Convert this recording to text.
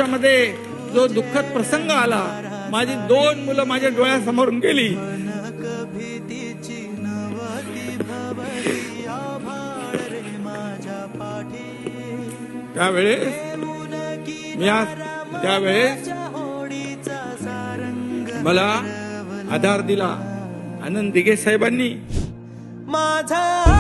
आयुष्यामध्ये जो दुःखद प्रसंग आला, माझी 2 मुलं माझ्या डोळ्यासमोरून गेली, त्यावेळेस मला आधार दिला आनंद दिघे साहेबांनी. माझा